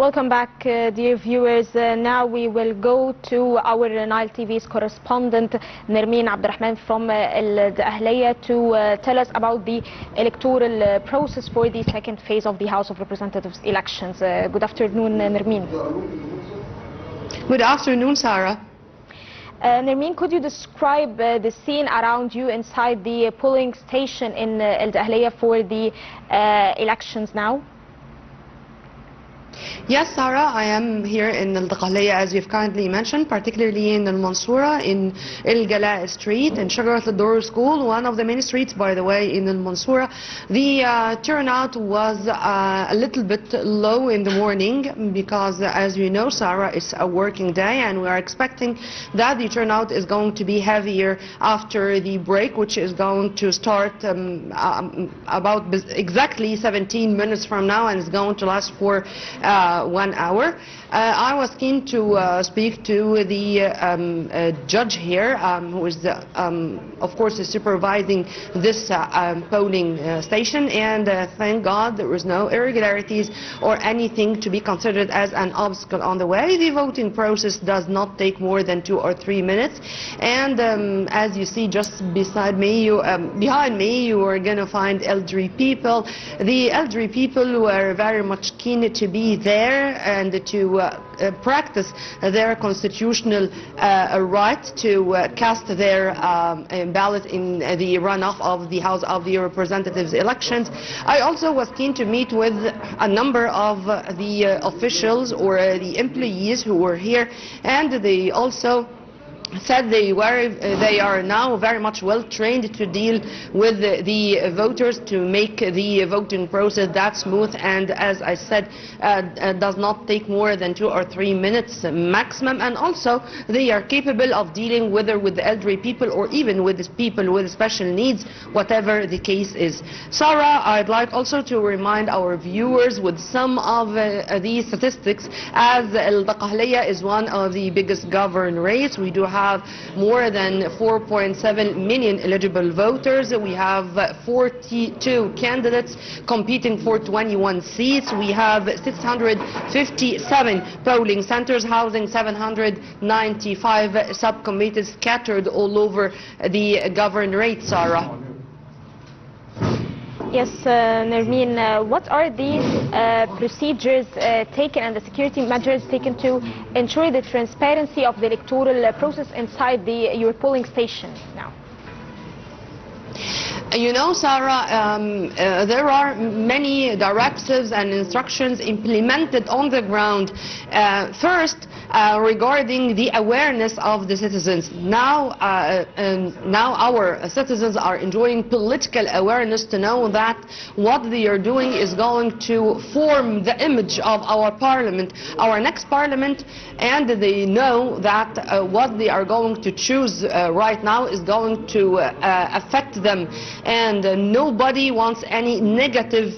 Welcome back, dear viewers. Now we will go to our Nile TV's correspondent Nermin Rahman from Dakahlia to tell us about the electoral process for the second phase of the House of Representatives elections. Good afternoon, Nermin. Good afternoon, Sarah. Nermin, could you describe the scene around you inside the polling station in Dakahlia for the elections now? Yes, Sarah, I am here in Dakahlia, as you've kindly mentioned, particularly in Al-Mansoura, in El Gala Street, in Shajarat al-Durr School, one of the main streets, by the way, in Al-Mansoura. The turnout was a little bit low in the morning because, as you know, Sarah, it's a working day, and we are expecting that the turnout is going to be heavier after the break, which is going to start about exactly 17 minutes from now, and it's going to last for 1 hour. I was keen to speak to the judge here, who is, of course, supervising this polling station, and thank God there was no irregularities or anything to be considered as an obstacle on the way. The voting process does not take more than 2 or 3 minutes, and as you see just beside me, behind me, you are going to find elderly people. The elderly people were very much keen to be there and to practice their constitutional right to cast their ballot in the runoff of the House of the Representatives elections. I also was keen to meet with a number of the officials or the employees who were here, and they also said they are now very much well trained to deal with the voters, to make the voting process that smooth, and as I said, does not take more than 2 or 3 minutes maximum. And also they are capable of dealing whether with the elderly people or even with people with special needs, whatever the case is. Sarah, I'd like also to remind our viewers with some of these statistics, as Dakahlia is one of the biggest governorates. We do have more than 4.7 million eligible voters. We have 42 candidates competing for 21 seats. We have 657 polling centers housing 795 subcommittees scattered all over the governorate, Sarah. Yes, Nermin, what are these procedures taken and the security measures taken to ensure the transparency of the electoral process inside your polling station now? You know, Sarah, there are many directives and instructions implemented on the ground. First, regarding the awareness of the citizens. Now our citizens are enjoying political awareness to know that what they are doing is going to form the image of our parliament, our next parliament, and they know that what they are going to choose right now is going to affect them, and nobody wants any negative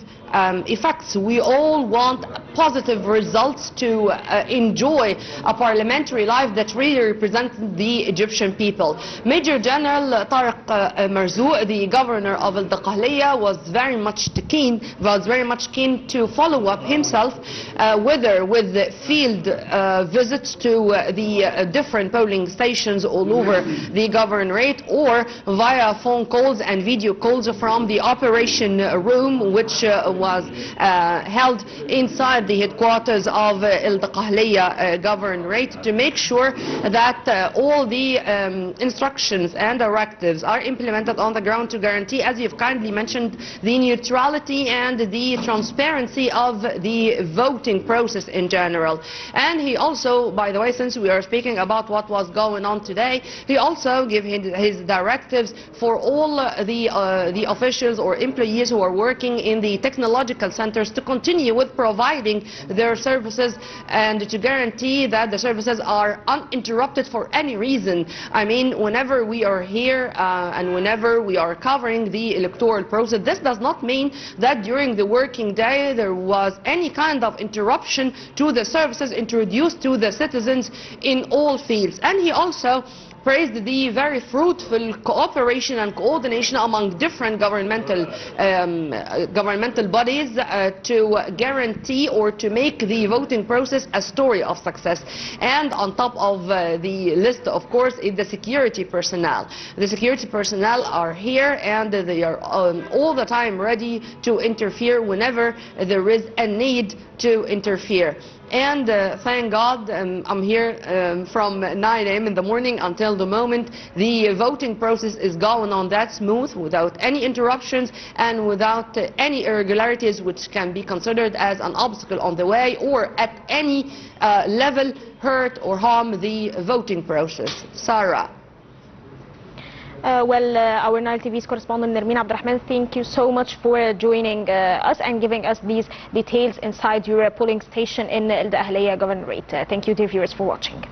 effects. We all want positive results to enjoy a parliamentary life that really represents the Egyptian people. Major General Tariq Marzouk, the governor of Dakahlia, was very much keen to follow up himself, whether with field visits to the different polling stations all over the governorate, or via phone calls and video calls from the operation room, which was held inside the headquarters of El Dakahlia governorate, to make sure that all the instructions and directives are implemented on the ground to guarantee, as you've kindly mentioned, the neutrality and the transparency of the voting process in general. And he also, by the way, since we are speaking about what was going on today, he also gave his directives for all the officials or employees who are working in the technological centers to continue with providing their services and to guarantee that the services are uninterrupted for any reason. I mean, whenever we are here and whenever we are covering the electoral process, this does not mean that during the working day there was any kind of interruption to the services introduced to the citizens in all fields. And he also praised the very fruitful cooperation and coordination among different governmental bodies to guarantee or or to make the voting process a story of success. And on top of the list, of course, is the security personnel. The security personnel are here and they are all the time ready to interfere whenever there is a need to interfere. And thank God I'm here from 9 a.m. in the morning until the moment the voting process is going on that smooth, without any interruptions and without any irregularities which can be considered as an obstacle on the way or at any level hurt or harm the voting process. Sarah. Our Nile TV's correspondent Nermin Abdel, thank you so much for joining us and giving us these details inside your polling station in Dakahlia Governorate. Thank you, dear viewers, for watching.